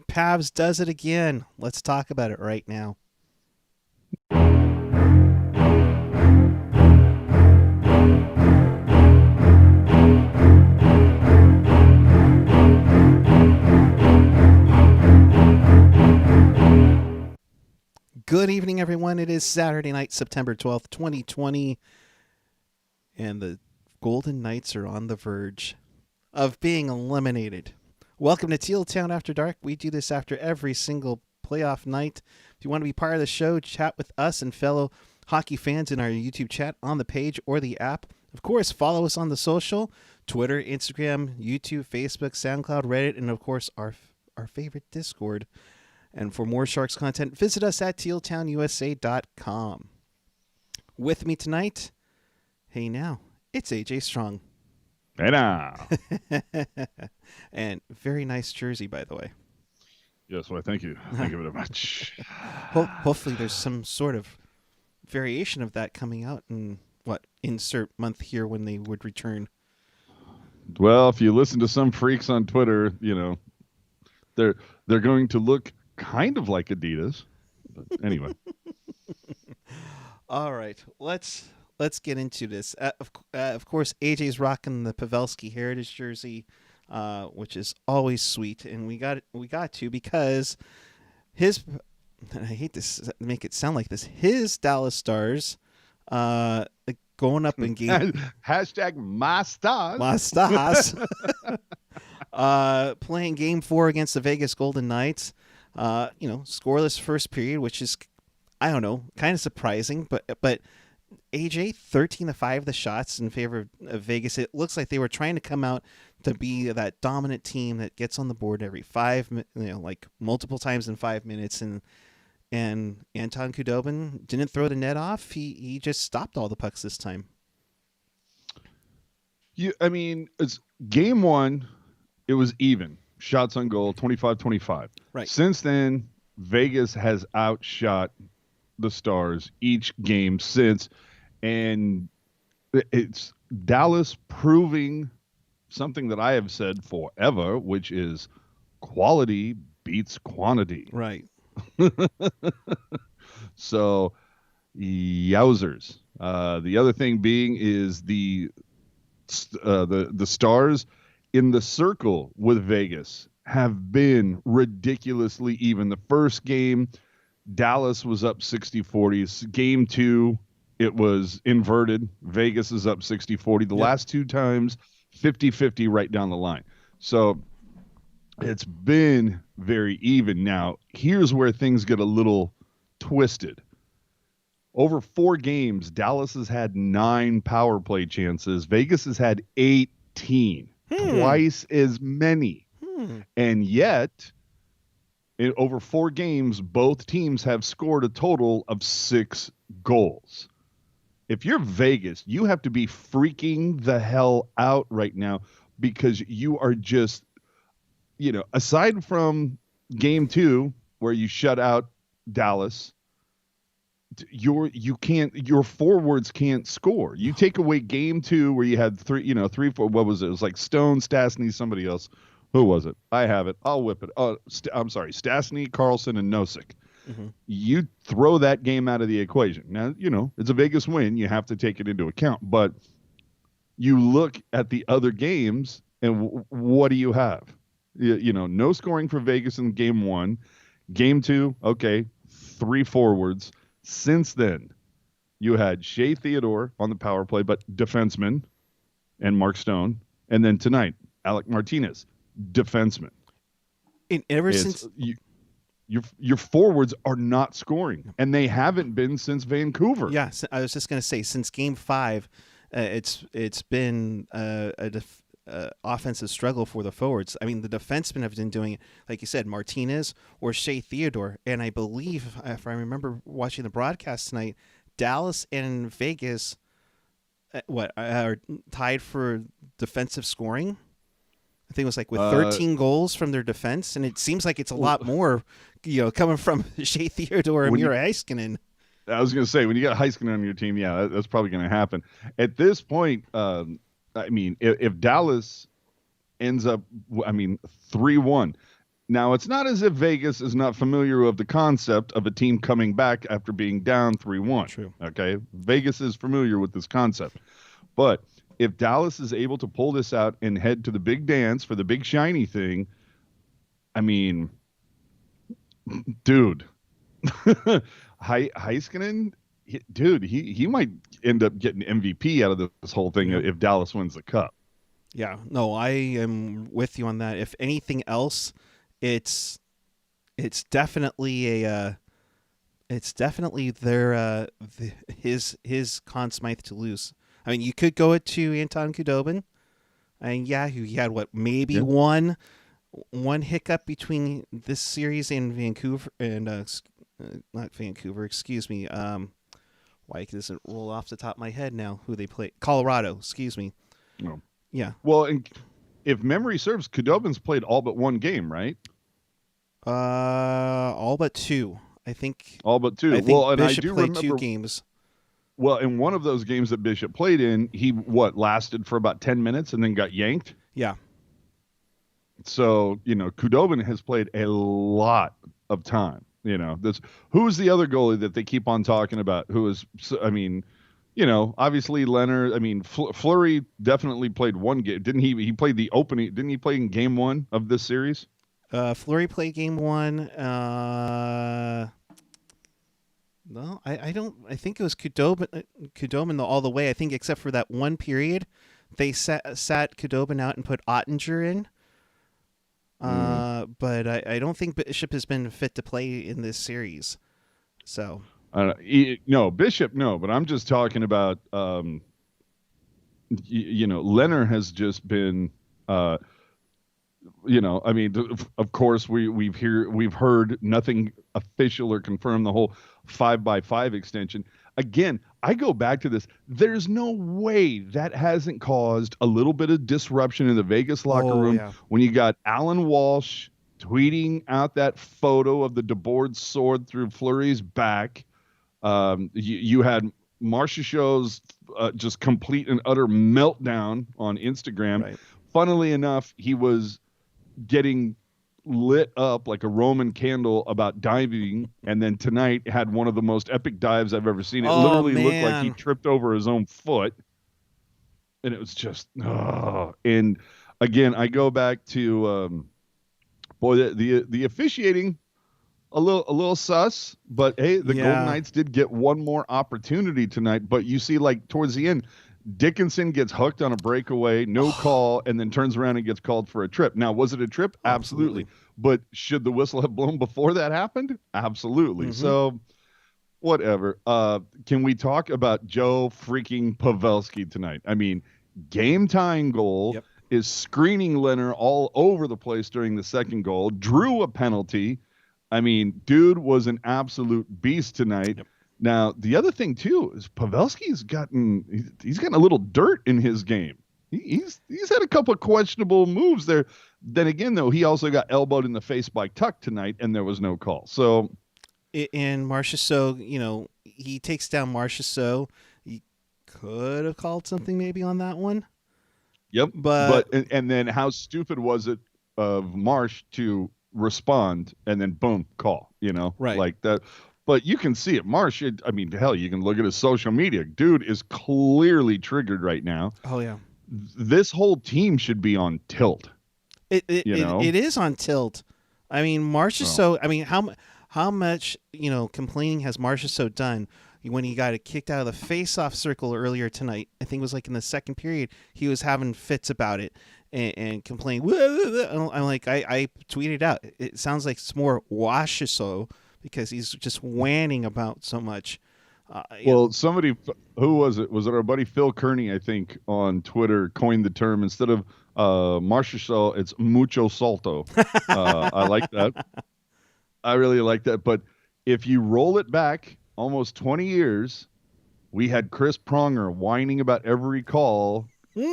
Pavs does it again. Let's talk about it right now. Good evening, everyone. It is Saturday night, September 12th, 2020, and the Golden Knights are on the verge of being eliminated. Welcome to Teal Town After Dark. We do this after every single playoff night. If you want to be part of the show, chat with us and fellow hockey fans in our YouTube chat on the page or the app. Of course, follow us on the social, Twitter, Instagram, YouTube, Facebook, SoundCloud, Reddit, and of course, our favorite Discord. And for more Sharks content, visit us at tealtownusa.com. With me tonight, hey now, it's AJ Strong. Hey now. And very nice jersey, by the way. Yes, well, thank you. Thank you very much. Hopefully there's some sort of variation of that coming out in, insert month here when they would return. Well, if you listen to some freaks on Twitter, they're going to look kind of like Adidas. But anyway. All right, let's get into this. Of course, AJ's rocking the Pavelski Heritage jersey, which is always sweet, and we got to because his. I hate to make it sound like this. His Dallas Stars, going up in game. Hashtag my stars. My stars. Playing game 4 against the Vegas Golden Knights. Scoreless first period, which is, I don't know, kind of surprising, but AJ 13-5 the shots in favor of Vegas. It looks like they were trying to come out to be that dominant team that gets on the board every like multiple times in 5 minutes, and Anton Khudobin didn't throw the net off. He just stopped all the pucks this time. It's game 1. It was even. Shots on goal, 25-25. Right. Since then, Vegas has outshot the Stars each game since, and it's Dallas proving something that I have said forever, which is quality beats quantity. Right. So, yowzers. The other thing being is the Stars in the circle with Vegas have been ridiculously even. The first game, Dallas was up 60-40. Game 2, it was inverted. Vegas is up 60-40. The last 2 times, 50-50 right down the line. So it's been very even. Now, here's where things get a little twisted. Over 4 games, Dallas has had 9 power play chances. Vegas has had 18. Twice as many. And yet, in over 4 games, both teams have scored a total of 6 goals. If you're Vegas, you have to be freaking the hell out right now, because you are just, aside from game 2 where you shut out Dallas, your forwards can't score. You take away game 2 where you had 3, 4, what was it? It was like Stone, Stastny, somebody else. Who was it? I have it. I'll whip it. Oh, I'm sorry. Stastny, Carlson, and Nosek. Mm-hmm. You throw that game out of the equation. Now, it's a Vegas win. You have to take it into account. But you look at the other games, and what do you have? No scoring for Vegas in game 1. Game 2, okay, 3 forwards. Since then, you had Shea Theodore on the power play, but defenseman, and Mark Stone. And then tonight, Alec Martinez, defenseman. And ever since your forwards are not scoring, and they haven't been since Vancouver. Yeah, I was just going to say, since game 5, it's been offensive struggle for the forwards. I mean, the defensemen have been doing it, like you said, Martinez or Shea Theodore. And I believe, if I remember watching the broadcast tonight, Dallas and Vegas are tied for defensive scoring. I think it was like with 13 goals from their defense, and it seems like it's a lot more, coming from Shea Theodore and Mira Heiskanen. I was going to say, when you got Heiskanen on your team, yeah, that's probably going to happen. At this point, if Dallas ends up, 3-1, Now, it's not as if Vegas is not familiar with the concept of a team coming back after being down 3-1. True. Okay. Vegas is familiar with this concept. But if Dallas is able to pull this out and head to the big dance for the big shiny thing, I mean, dude, Heiskanen, dude, he might end up getting MVP out of this whole thing if Dallas wins the cup. Yeah, no, I am with you on that. If anything else, it's definitely it's definitely his Conn Smythe to lose. I mean, you could go it to Anton Khudobin, and yeah, he had maybe one hiccup between this series and Vancouver and not Vancouver, excuse me. Why does it roll off the top of my head now? Who they play? Colorado, excuse me. No. Yeah. Well, and if memory serves, Khudobin's played all but one game, right? All but two. I think all but two. I think well, and Bishop I do played remember 2 games. Well, in one of those games that Bishop played in, he lasted for about 10 minutes and then got yanked. Yeah. So, Khudobin has played a lot of time. Who's the other goalie that they keep on talking about? Who is, I mean, obviously Leonard. I mean, Fleury definitely played one game. Didn't he? He played the opening. Didn't he play in game 1 of this series? Fleury played game 1. No, I don't. I think it was Khudobin all the way. I think except for that one period, they sat Khudobin out and put Ottinger in. But I don't think Bishop has been fit to play in this series. So no, Bishop, no. But I'm just talking about Leonard has just been I mean, of course we've heard nothing official or confirmed the whole 5x5 extension. Again, I go back to this. There's no way that hasn't caused a little bit of disruption in the Vegas locker room when you got Alan Walsh tweeting out that photo of the DeBoard sword through Fleury's back. You had Marcia Show's just complete and utter meltdown on Instagram. Right. Funnily enough, he was getting lit up like a Roman candle about diving, and then tonight had one of the most epic dives I've ever seen. It literally looked like he tripped over his own foot, and it was just and again, I go back to the officiating a little sus, but hey, the Golden Knights did get one more opportunity tonight. But you see, like towards the end, Dickinson gets hooked on a breakaway, no call, and then turns around and gets called for a trip. Now, was it a trip? Absolutely. But should the whistle have blown before that happened? Absolutely. Mm-hmm. So, whatever. Can we talk about Joe freaking Pavelski tonight? I mean, game-tying goal is screening Leonard all over the place during the second goal, drew a penalty. I mean, dude was an absolute beast tonight. Yep. Now, the other thing, too, is Pavelski's gotten a little dirt in his game. He's had a couple of questionable moves there. Then again, though, he also got elbowed in the face by Tuck tonight, and there was no call. So, and Marchessault, he takes down Marchessault. He could have called something maybe on that one. Yep. But and then how stupid was it of Marsh to respond and then boom, call, right. Like that. But you can see it. Marsh, I mean, hell, you can look at his social media. Dude is clearly triggered right now. Oh, yeah. This whole team should be on tilt. It is on tilt. I mean, Marchessault, I mean, how much, complaining has Marchessault done when he got kicked out of the face-off circle earlier tonight? I think it was like in the second period. He was having fits about it and complaining. I'm like, I tweeted out. It sounds like it's more Marchessault, because he's just whining about so much. Somebody, who was it? Was it our buddy Phil Kearney, I think, on Twitter, coined the term, instead of Marchessault, it's mucho salto. I like that. I really like that. But if you roll it back almost 20 years, we had Chris Pronger whining about every call,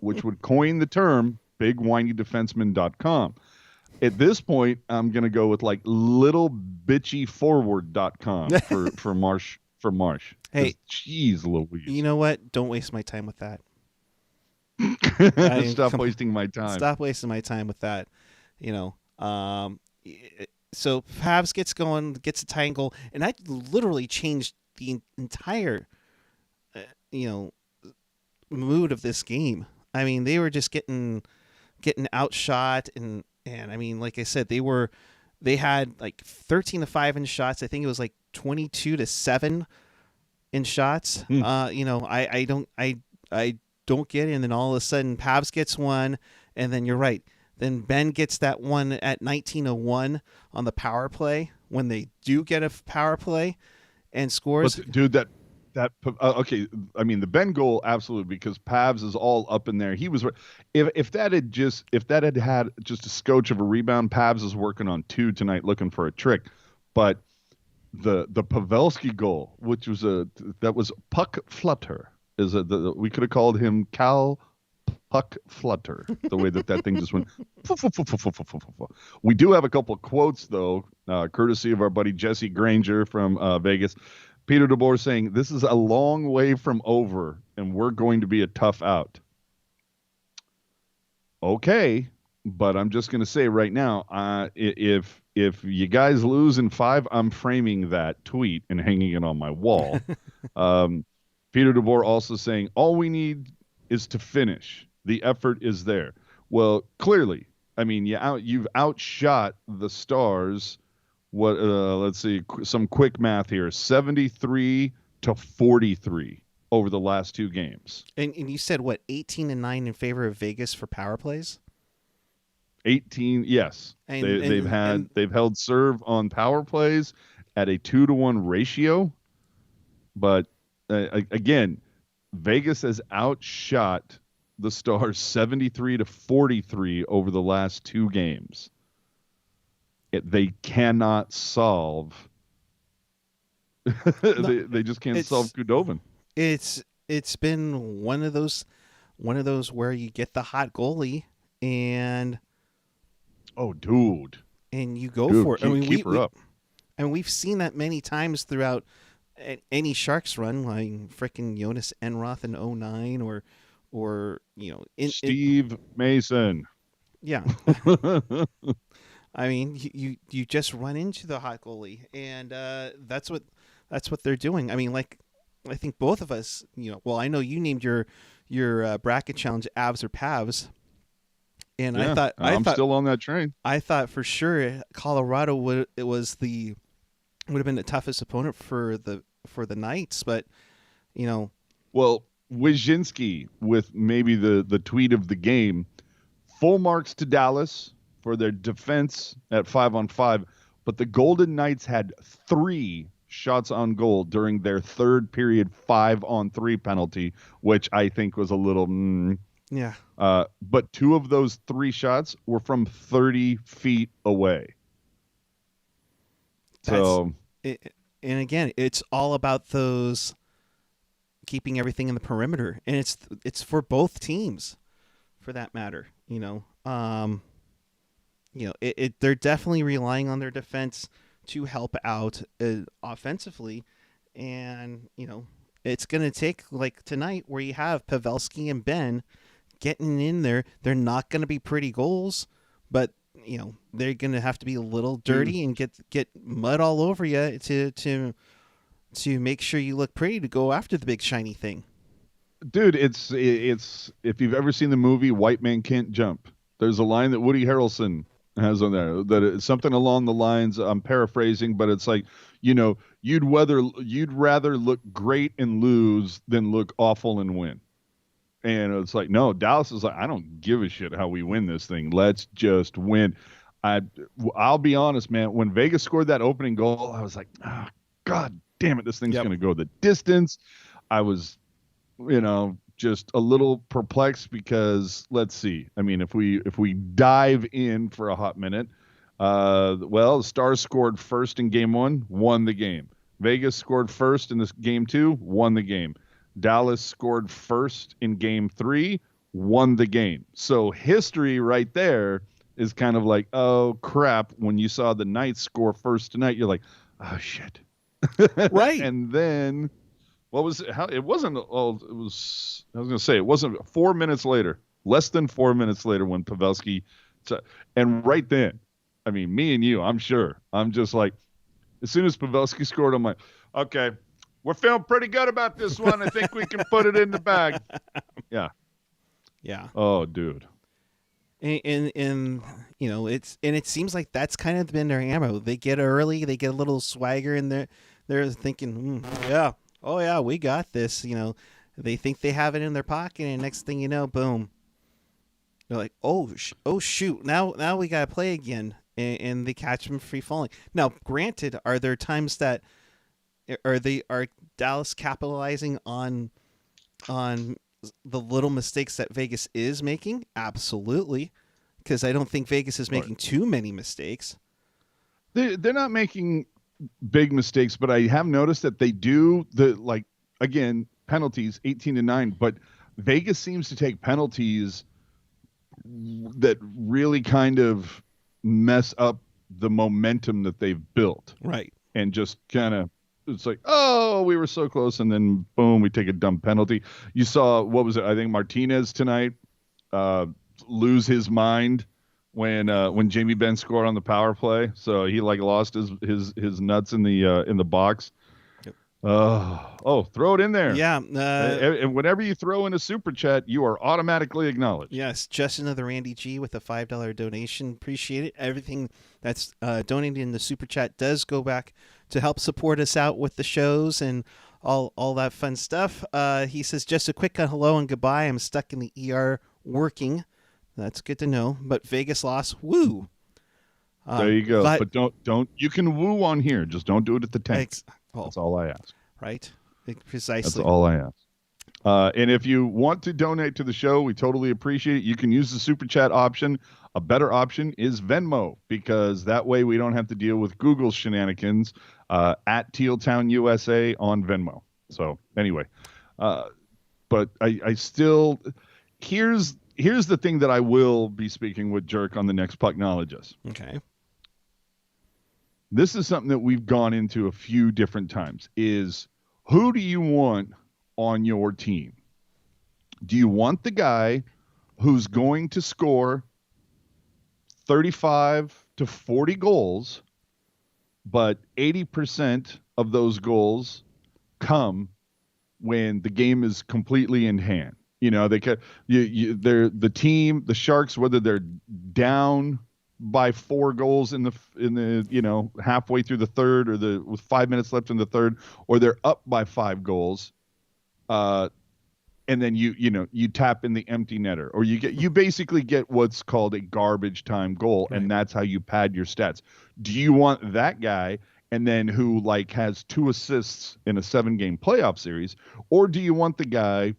which would coin the term bigwhinydefenseman.com. At this point, I'm going to go with like littlebitchyforward.com for Marsh. Hey, jeez Louise. You know what? Don't waste my time with that. Stop wasting my time. Stop wasting my time with that. So Pavs gets going, gets a tying goal, and that literally changed the entire, uh, you know, mood of this game. I mean, they were just getting outshot, and I mean, like I said, they had like 13-5 in shots. I think it was like 22-7 in shots. Hmm. I don't get it. And then all of a sudden, Pavs gets one, and then you're right. Then Ben gets that one at 19:01 on the power play when they do get a power play and scores. But dude, okay. I mean, the Ben goal, absolutely, because Pavs is all up in there. He was if that had had just a scotch of a rebound, Pavs is working on two tonight, looking for a trick. But the Pavelski goal, which was that was puck flutter, we could have called him Cal Puck Flutter, the way that thing just went. We do have a couple of quotes, though, courtesy of our buddy Jesse Granger from Vegas. Peter DeBoer saying, "This is a long way from over, and we're going to be a tough out." Okay, but I'm just going to say right now, if you guys lose in 5, I'm framing that tweet and hanging it on my wall. Peter DeBoer also saying, all we need is to finish. The effort is there. Well, clearly, I mean, you've outshot the Stars. What? Let's see, some quick math here: 73-43 over the last 2 games. And you said what, 18-9 in favor of Vegas for power plays? 18, yes. They've held serve on power plays at a 2-to-1 ratio, but again, Vegas has outshot the Stars 73-43 over the last 2 games. They cannot solve. They just can't solve Kudobin. It's been one of those where you get the hot goalie and oh, dude, and you go for it. Keep her up. And we've seen that many times throughout any Sharks run, like frickin' Jonas Enroth in 09 or Steve Mason. Yeah. I mean, you just run into the hot goalie, and that's what they're doing. I mean, like, I think both of us, well, I know you named your bracket challenge Avs or Pavs, and yeah, I'm still on that train. I thought for sure Colorado would have been the toughest opponent for the Knights, but well, Wyszynski with maybe the tweet of the game, full marks to Dallas for their defense at 5-on-5, but the Golden Knights had 3 shots on goal during their third period 5-on-3 penalty, which I think was a little yeah. But 2 of those 3 shots were from 30 feet away. And again, it's all about those keeping everything in the perimeter, and it's for both teams, for that matter. They're definitely relying on their defense to help out offensively, and it's going to take, like tonight, where you have Pavelski and Ben getting in there. They're not going to be pretty goals, but they're going to have to be a little dirty and get mud all over you to make sure you look pretty to go after the big shiny thing. Dude, it's if you've ever seen the movie White Man Can't Jump, there's a line that Woody Harrelson has on there that it's something along the lines, I'm paraphrasing, but it's like, you'd rather look great and lose than look awful and win. And it's like, no, Dallas is like, I don't give a shit how we win this thing. Let's just win. I'll be honest, man. When Vegas scored that opening goal, I was like, oh, God damn it, this thing's going to go the distance. I was, just a little perplexed because, let's see. I mean, if we dive in for a hot minute, the Stars scored first in game 1, won the game. Vegas scored first in this game 2, won the game. Dallas scored first in game 3, won the game. So history right there is kind of like, oh crap. When you saw the Knights score first tonight, you're like, oh shit. Right. And then what was it? It wasn't, oh, it was, I was going to say, it wasn't 4 minutes later, less than 4 minutes later when Pavelski, and right then, I mean, me and you, I'm sure. I'm just like, as soon as Pavelski scored, I'm like, okay, we're feeling pretty good about this one. I think we can put it in the bag. Yeah. Yeah. Oh, dude. And it seems like that's kind of been their ammo. They get early, they get a little swagger, and they're thinking, yeah, oh yeah, we got this. They think they have it in their pocket, and next thing you know, boom, they're like, oh shoot, now we gotta play again, and they catch them free falling. Now, granted, are there times that are Dallas capitalizing on the little mistakes that Vegas is making? Absolutely, because I don't think Vegas is Right. making too many mistakes. They're not making big mistakes, but I have noticed that they do again, penalties 18-9, but Vegas seems to take penalties that really kind of mess up the momentum that they've built Right. and just kind of it's like, oh, we were so close, and then boom, we take a dumb penalty. You saw what was it? I think Martinez tonight uh, lose his mind when Jamie Benn scored on the power play. So he like lost his nuts in the box. Yep. Throw it in there. Yeah. And whenever you throw in a super chat, you are automatically acknowledged. Yes. Just another Randy G with a $5 donation. Appreciate it. Everything that's donated in the super chat does go back to help support us out with the shows and all that fun stuff. He says just a quick hello and goodbye. I'm stuck in the ER working. That's good to know. But Vegas lost. Woo. There you go. But But don't you can woo on here. Just don't do it at the tank. oh, That's all I ask. right. That's Precisely. all I ask. And if you want to donate to the show, we totally appreciate it. You can use the super chat option. A better option is Venmo because that way we don't have to deal with Google's shenanigans at Teal Town USA on Venmo. So anyway, but I still here's the thing that I will be speaking with Jerk on the next Pucknologist. Okay. This is something that we've gone into a few different times is who do you want on your team? Do you want the guy who's going to score 35 to 40 goals, but 80% of those goals come when the game is completely in hand? You know, they're the team, the Sharks, whether they're down by 4 goals in the halfway through the third or with 5 minutes left in the third, or they're up by 5 goals, and then you tap in the empty netter, or you basically get what's called a garbage time goal, Right. and that's how you pad your stats. Do you want that guy and then who like has 2 assists in a 7-game playoff series, or do you want the guy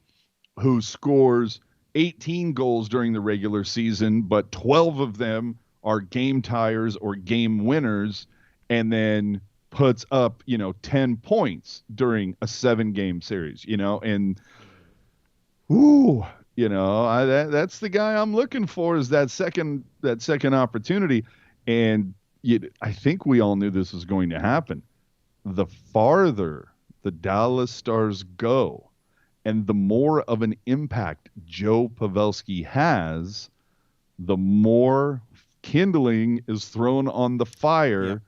who scores 18 goals during the regular season, but 12 of them are game tires or game winners, and then puts up 10 points during a 7-game series, and ooh, that's the guy I'm looking for, is that second opportunity. And I think we all knew this was going to happen. The farther the Dallas Stars go and the more of an impact Joe Pavelski has, the more kindling is thrown on the fire. Yep.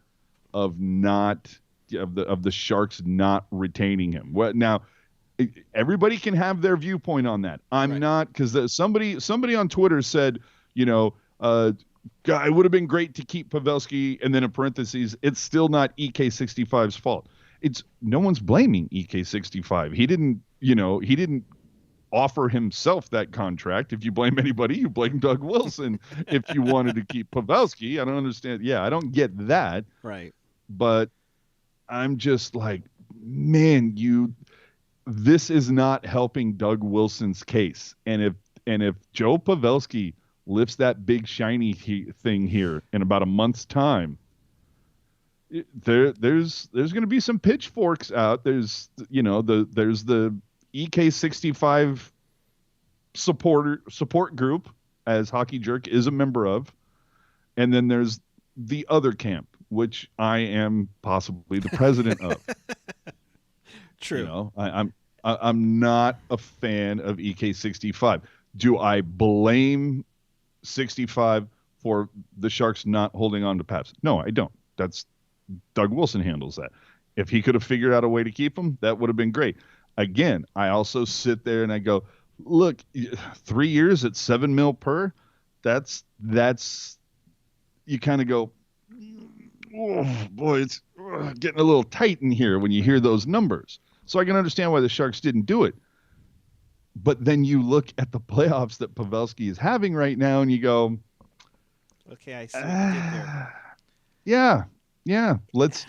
of the Sharks not retaining him. Well, now everybody can have their viewpoint on that. I'm Right. not, because somebody on Twitter said, it would have been great to keep Pavelski, and then in parentheses, it's still not EK65's fault. It's no one's blaming EK65. He didn't offer himself that contract. If you blame anybody, you blame Doug Wilson. If you wanted to keep Pavelski, I don't understand. Yeah, I don't get that. Right. But I'm just like, man, this is not helping Doug Wilson's case. And if Joe Pavelski lifts that big shiny thing here in about a month's time, there's going to be some pitchforks out. There's the EK65 support group, as Hockey Jerk is a member of, and then there's the other camp, which I am possibly the president of. True. I'm not a fan of EK65. Do I blame 65 for the Sharks not holding on to Paps. No, I don't. That's Doug Wilson handles that. If he could have figured out a way to keep him, that would have been great. Again, I also sit there and I go, look, 3 years at $7 million per. That's you kind of go, oh boy, it's getting a little tight in here when you hear those numbers. So I can understand why the Sharks didn't do it. But then you look at the playoffs that Pavelski is having right now, and you go, Okay, I see what you did there. yeah. Let's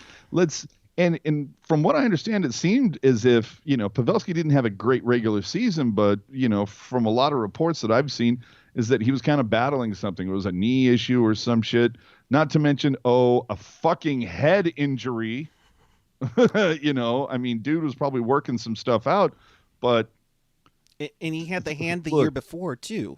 and from what I understand, it seemed as if Pavelski didn't have a great regular season, but from a lot of reports that I've seen, is that he was kind of battling something. It was a knee issue or some shit. Not to mention, a fucking head injury. I mean, dude was probably working some stuff out, but And he had the hand the look, year before too.